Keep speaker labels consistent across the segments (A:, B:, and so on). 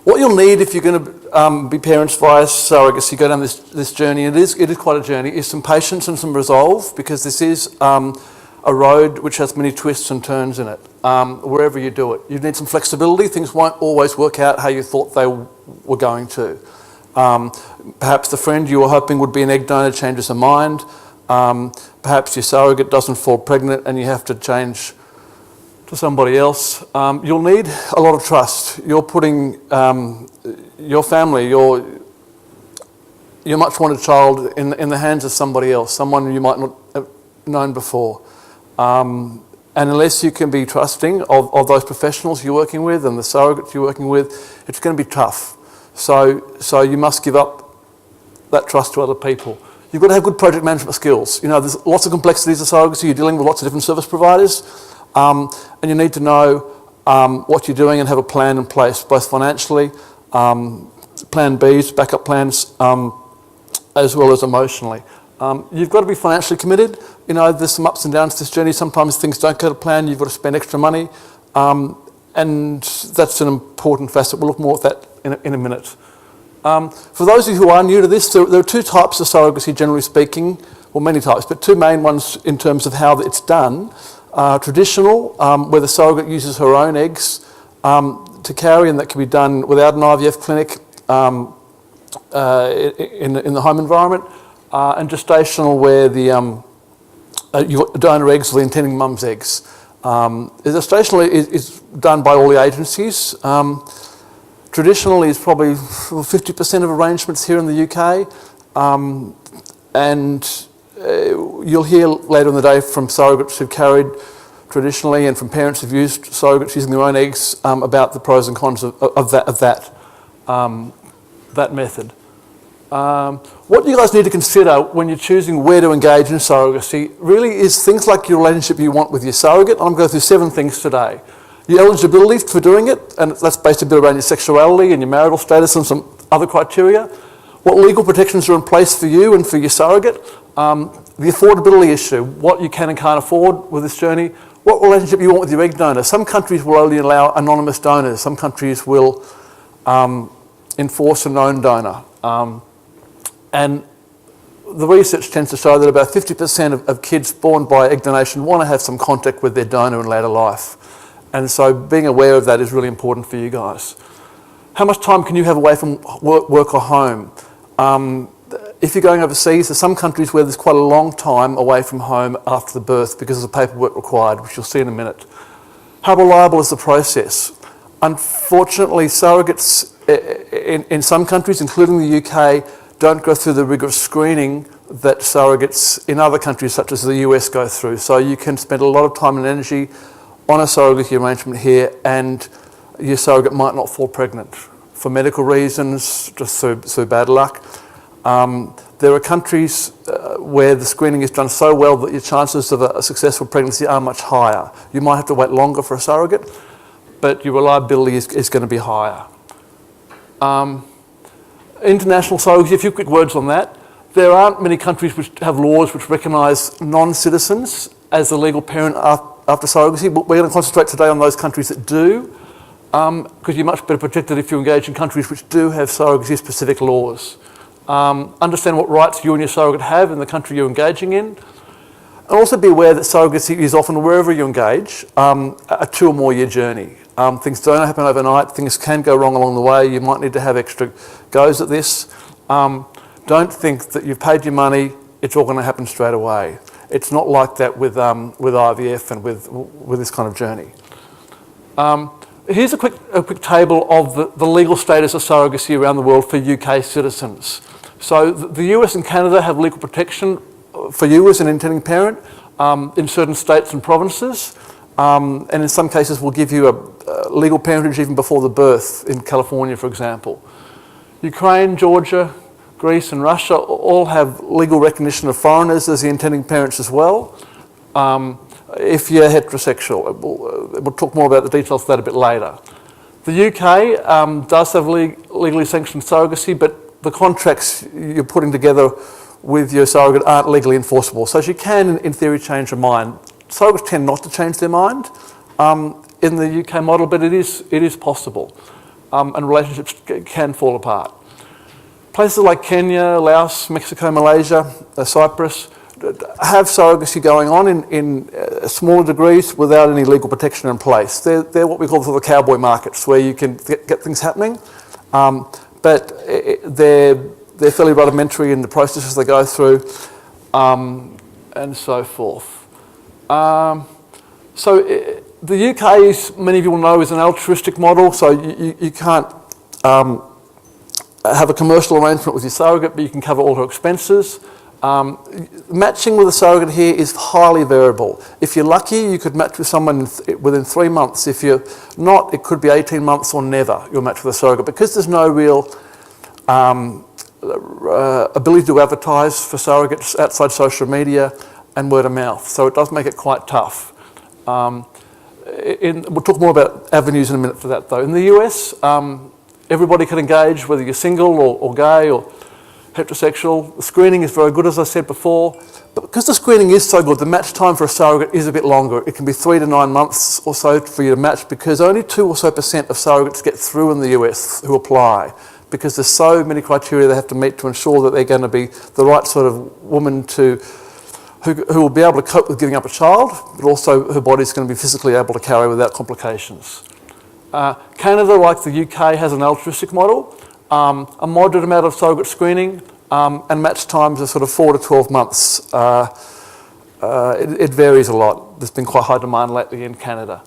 A: What you'll need if you're going to be parents via surrogacy, go down this journey, it is quite a journey, is some patience and some resolve, because this is a road which has many twists and turns in it, wherever you do it. You need some flexibility. Things won't always work out how you thought they were going to. Perhaps the friend you were hoping would be an egg donor changes her mind. Perhaps your surrogate doesn't fall pregnant and you have to change to somebody else. You'll need a lot of trust. You're putting your family, your much wanted child in the hands of somebody else, someone you might not have known before. And unless you can be trusting of those professionals you're working with and the surrogates you're working with, it's going to be tough. So you must give up that trust to other people. You've got to have good project management skills. You know, there's lots of complexities of surrogacy. You're dealing with lots of different service providers. And you need to know what you're doing and have a plan in place, both financially, plan Bs, backup plans, as well as emotionally. You've got to be financially committed. You know, there's some ups and downs to this journey. Sometimes things don't go to plan. You've got to spend extra money. And that's an important facet. We'll look more at that in a minute. For those of you who are new to this, there are two types of surrogacy, generally speaking. Well, many types, but two main ones in terms of how it's done. Traditional, where the surrogate uses her own eggs to carry, and that can be done without an IVF clinic in the home environment. And gestational, where you've got donor eggs or the intending mum's eggs. Gestational is done by all the agencies. Traditionally is probably 50% of arrangements here in the UK. And you'll hear later in the day from surrogates who've carried traditionally and from parents who've used surrogates using their own eggs about the pros and cons of that method. What you guys need to consider when you're choosing where to engage in surrogacy really is things like your relationship you want with your surrogate. I'm going to go through 7 things today. Your eligibility for doing it, and that's based a bit around your sexuality and your marital status and some other criteria. What legal protections are in place for you and for your surrogate. The affordability issue, what you can and can't afford with this journey. What relationship you want with your egg donor. Some countries will only allow anonymous donors. Some countries will enforce a known donor. And the research tends to show that about 50% of kids born by egg donation want to have some contact with their donor in later life. And so being aware of that is really important for you guys. How much time can you have away from work or home? If you're going overseas, there's some countries where there's quite a long time away from home after the birth because of the paperwork required, which you'll see in a minute. How reliable is the process? Unfortunately, surrogates in some countries, including the UK, don't go through the rigorous screening that surrogates in other countries such as the US go through. So you can spend a lot of time and energy on a surrogacy arrangement here and your surrogate might not fall pregnant for medical reasons, just through bad luck. There are countries where the screening is done so well that your chances of a successful pregnancy are much higher. You might have to wait longer for a surrogate, but your reliability is going to be higher. International surrogacy, a few quick words on that. There aren't many countries which have laws which recognise non-citizens as the legal parent after surrogacy. We're going to concentrate today on those countries that do, because you're much better protected if you engage in countries which do have surrogacy-specific laws. Understand what rights you and your surrogate have in the country you're engaging in. And also be aware that surrogacy is often, wherever you engage, a 2 or more year journey. Things don't happen overnight. Things can go wrong along the way. You might need to have extra goes at this. Don't think that you've paid your money, it's all going to happen straight away. It's not like that with IVF and with this kind of journey. Here's a quick table of the legal status of surrogacy around the world for UK citizens. So the US and Canada have legal protection for you as an intending parent in certain states and provinces, and in some cases will give you a legal parentage even before the birth, in California, for example. Ukraine, Georgia, Greece and Russia all have legal recognition of foreigners as the intending parents as well. If you're heterosexual, we'll talk more about the details of that a bit later. The UK does have legally sanctioned surrogacy, but the contracts you're putting together with your surrogate aren't legally enforceable. So she can, in theory, change her mind. Surrogates tend not to change their mind in the UK model, but it is possible. and relationships can fall apart. Places like Kenya, Laos, Mexico, Malaysia, Cyprus have surrogacy going on in smaller degrees without any legal protection in place. They're what we call the cowboy markets, where you can get things happening, but they're fairly rudimentary in the processes they go through, and so forth. The UK, as many of you will know, is an altruistic model, so you can't have a commercial arrangement with your surrogate, but you can cover all her expenses. Matching with a surrogate here is highly variable. If you're lucky, you could match with someone within 3 months. If you're not, it could be 18 months or never you'll match with a surrogate, because there's no real ability to advertise for surrogates outside social media and word of mouth. So it does make it quite tough. We'll talk more about avenues in a minute for that, though. In the US, everybody can engage, whether you're single or gay or heterosexual. The screening is very good, as I said before, but because the screening is so good, the match time for a surrogate is a bit longer. It can be 3 to 9 months or so for you to match, because only 2% or so of surrogates get through in the US who apply, because there's so many criteria they have to meet to ensure that they're going to be the right sort of woman who will be able to cope with giving up a child, but also her body's going to be physically able to carry without complications. Canada, like the UK, has an altruistic model. A moderate amount of surrogate screening, and match times are sort of 4 to 12 months. It varies a lot. There's been quite high demand lately in Canada.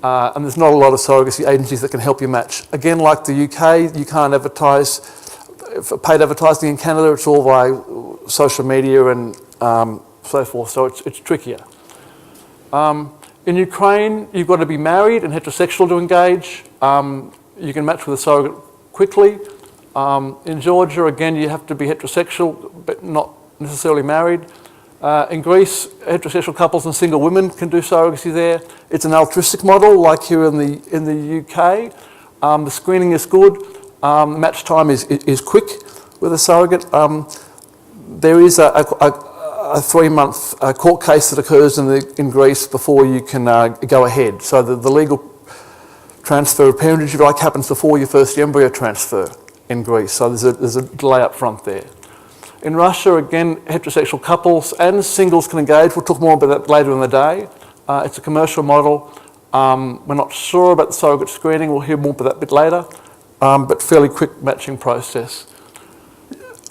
A: And there's not a lot of surrogacy agencies that can help you match. Again, like the UK, you can't advertise. For paid advertising in Canada, it's all via social media and so forth, so it's trickier. In Ukraine, you've got to be married and heterosexual to engage. You can match with a surrogate quickly. In Georgia, again, you have to be heterosexual, but not necessarily married. In Greece, heterosexual couples and single women can do surrogacy there. It's an altruistic model, like here in the UK. The screening is good. Match time is quick with a surrogate. There is a 3-month court case that occurs in Greece before you can go ahead. So the legal transfer of parentage, if you like, happens before your first embryo transfer in Greece. So there's a delay up front there. In Russia, again, heterosexual couples and singles can engage. We'll talk more about that later in the day. It's a commercial model. We're not sure about the surrogate screening. We'll hear more about that a bit later, but fairly quick matching process.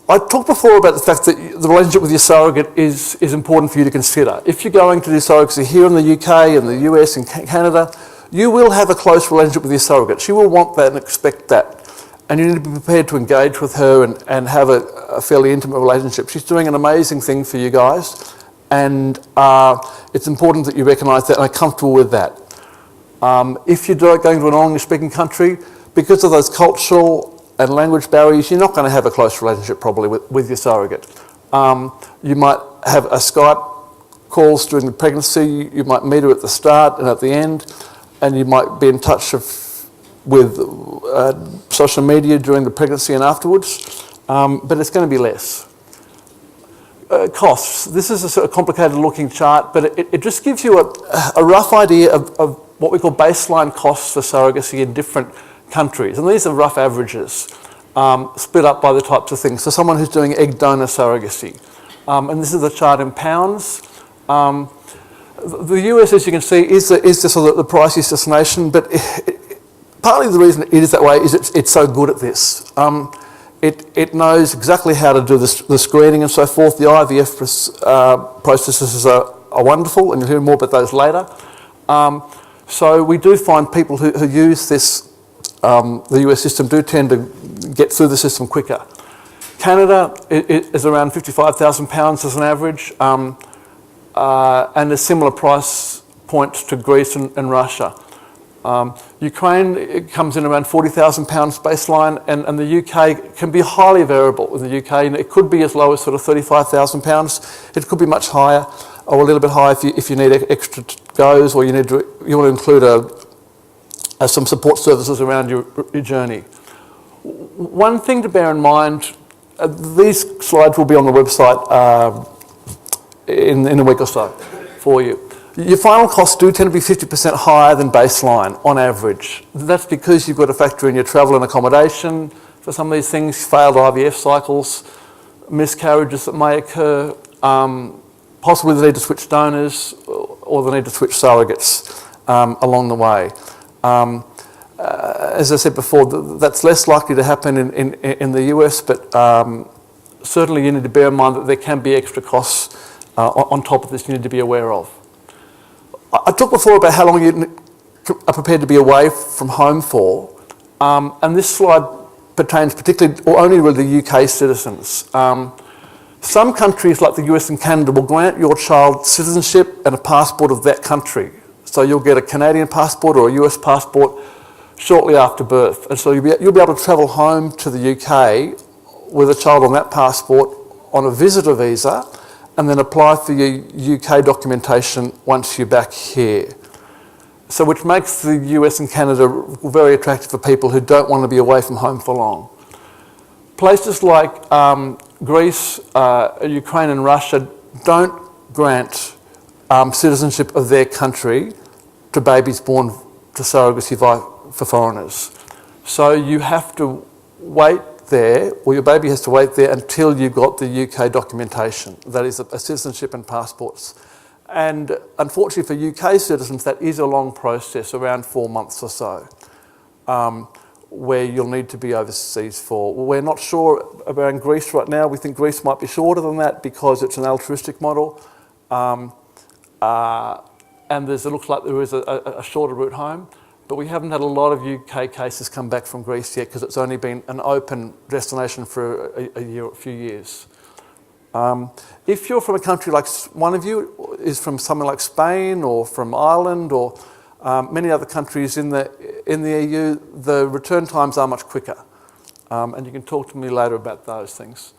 A: I talked before about the fact that the relationship with your surrogate is important for you to consider. If you're going to do surrogacy here in the UK, in the US, and Canada, you will have a close relationship with your surrogate. She will want that and expect that. And you need to be prepared to engage with her and have a fairly intimate relationship. She's doing an amazing thing for you guys, and it's important that you recognise that and are comfortable with that. If you're going to an English-speaking country, because of those cultural and language barriers, you're not going to have a close relationship probably with your surrogate. You might have a Skype calls during the pregnancy, you might meet her at the start and at the end, and you might be in touch with social media during the pregnancy and afterwards, but it's going to be less. Costs. This is a sort of complicated looking chart, but it just gives you a rough idea of what we call baseline costs for surrogacy in different countries. And these are rough averages, split up by the types of things. So someone who's doing egg donor surrogacy. And this is the chart in pounds. The US, as you can see, is the sort of the priciest destination, but partly the reason it is that way is it's so good at this. It knows exactly how to do the screening and so forth. The IVF processes are wonderful, and you'll hear more about those later. So we do find people who use this, the US system, do tend to get through the system quicker. Canada is around £55,000 as an average, and a similar price points to Greece and Russia. Ukraine, it comes in around £40,000 baseline, and the UK can be highly variable. In the UK, it could be as low as sort of £35,000. It could be much higher, or a little bit higher if you need extra goes, or you want to include some support services around your journey. One thing to bear in mind, these slides will be on the website in a week or so for you. Your final costs do tend to be 50% higher than baseline on average. That's because you've got to factor in your travel and accommodation for some of these things, failed IVF cycles, miscarriages that may occur, possibly the need to switch donors or the need to switch surrogates along the way. As I said before, that's less likely to happen in the US, but certainly you need to bear in mind that there can be extra costs on top of this you need to be aware of. I talked before about how long you are prepared to be away from home for, and this slide pertains particularly or only with the UK citizens. Some countries like the US and Canada will grant your child citizenship and a passport of that country. So you'll get a Canadian passport or a US passport shortly after birth. And so you'll be able to travel home to the UK with a child on that passport on a visitor visa and then apply for your UK documentation once you're back here. So which makes the US and Canada very attractive for people who don't want to be away from home for long. Places like Greece, Ukraine and Russia don't grant citizenship of their country to babies born to surrogacy for foreigners. So you have to wait there, or your baby has to wait there until you've got the UK documentation, that is a citizenship and passports. And unfortunately for UK citizens, that is a long process, around 4 months or so, where you'll need to be overseas for. We're not sure about Greece right now. We think Greece might be shorter than that because it's an altruistic model. And it looks like there is a shorter route home. But we haven't had a lot of UK cases come back from Greece yet because it's only been an open destination for a few years. If you're from a country like one of you is from somewhere like Spain or from Ireland or many other countries in the EU, the return times are much quicker. And you can talk to me later about those things.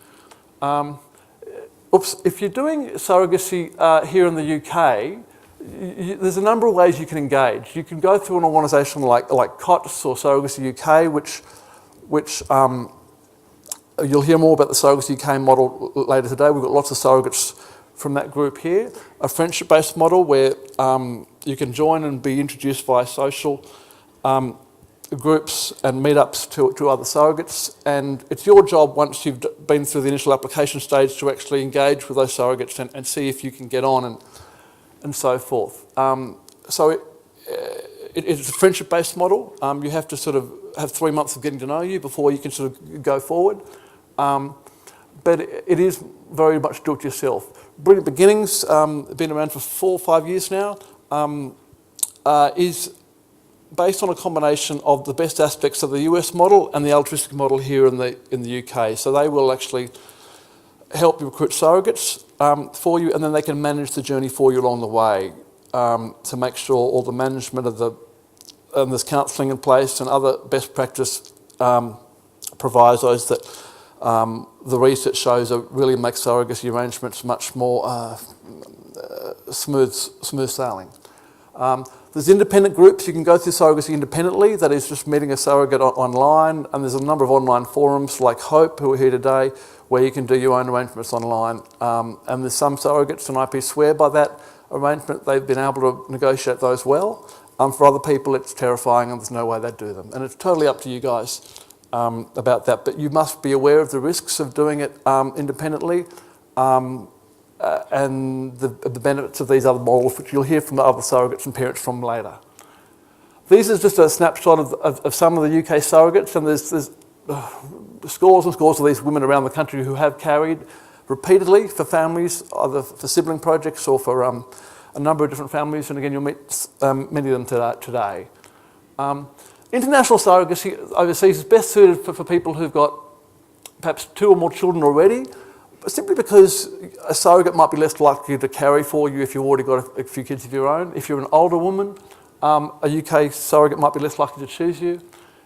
A: If you're doing surrogacy here in the UK, there's a number of ways you can engage. You can go through an organisation like COTS or Surrogacy UK, which you'll hear more about the Surrogacy UK model later today. We've got lots of surrogates from that group here. A friendship-based model where you can join and be introduced via social groups and meetups to other surrogates. And it's your job, once you've been through the initial application stage, to actually engage with those surrogates and see if you can get on and so forth. So it's a friendship-based model. You have to sort of have 3 months of getting to know you before you can sort of go forward. But it is very much do-it-yourself. Brilliant Beginnings, been around for 4 or 5 years now, is based on a combination of the best aspects of the US model and the altruistic model here in the UK. So they will actually help you recruit surrogates for you, and then they can manage the journey for you along the way to make sure all the management of and there's counselling in place and other best practice provisos that the research shows really make surrogacy arrangements much more smooth sailing. There's independent groups. You can go through surrogacy independently, that is just meeting a surrogate online, and there's a number of online forums like Hope, who are here today, where you can do your own arrangements online. And there's some surrogates, and IP swear by that arrangement. They've been able to negotiate those well. For other people, it's terrifying and there's no way they'd do them. And it's totally up to you guys about that. But you must be aware of the risks of doing it independently and the benefits of these other models, which you'll hear from the other surrogates and parents from later. These is just a snapshot of some of the UK surrogates, and there's scores and scores of these women around the country who have carried repeatedly for families, either for sibling projects or for a number of different families, and again you'll meet many of them today. International surrogacy overseas is best suited for people who've got perhaps 2 or more children already, simply because a surrogate might be less likely to carry for you if you've already got a few kids of your own. If you're an older woman, a UK surrogate might be less likely to choose you.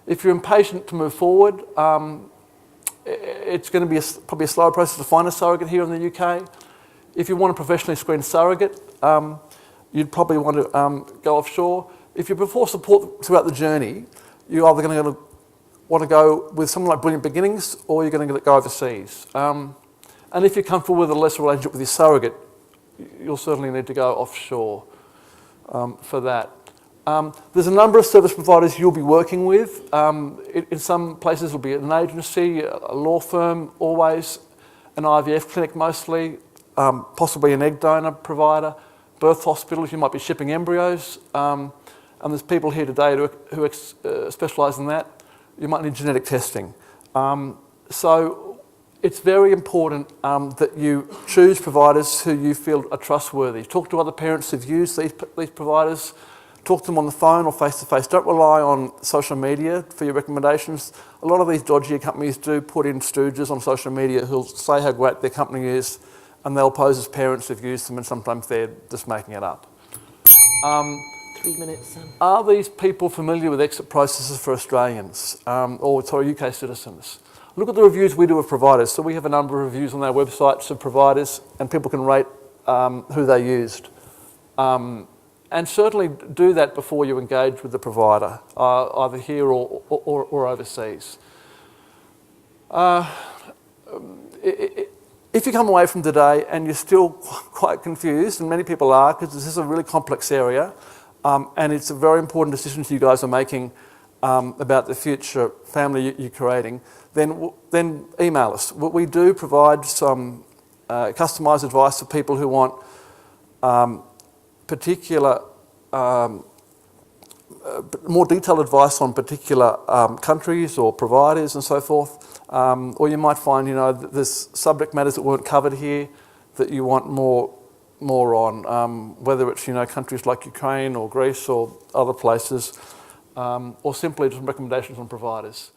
A: If you're impatient to move forward, it's going to be probably a slower process to find a surrogate here in the UK. If you want a professionally screened surrogate, you'd probably want to go offshore. If you prefer support throughout the journey, you're either going to want to go with someone like Brilliant Beginnings, or you're going to go overseas. And if you're comfortable with a lesser relationship with your surrogate, you'll certainly need to go offshore. for that. There's a number of service providers you'll be working with. In some places it'll be an agency, a law firm, always an IVF clinic mostly, possibly an egg donor provider, birth hospitals, you might be shipping embryos, and there's people here today who specialise in that. You might need genetic testing. So it's very important that you choose providers who you feel are trustworthy. Talk to other parents who've used these providers. Talk to them on the phone or face-to-face. Don't rely on social media for your recommendations. A lot of these dodgy companies do put in stooges on social media who'll say how great their company is, and they'll pose as parents who've used them, and sometimes they're just making it up.
B: 3 minutes.
A: Are these people familiar with exit processes for Australians or UK citizens? Look at the reviews we do of providers. So we have a number of reviews on our websites of providers, and people can rate who they used. And certainly do that before you engage with the provider, either here or overseas. If you come away from today and you're still quite confused, and many people are, because this is a really complex area, and it's a very important decision you guys are making about the future family you're creating, then email us. We do provide some customised advice for people who want particular, more detailed advice on particular countries or providers and so forth. Or you might find, that there's subject matters that weren't covered here that you want more on, whether it's, countries like Ukraine or Greece or other places, or simply just recommendations on providers.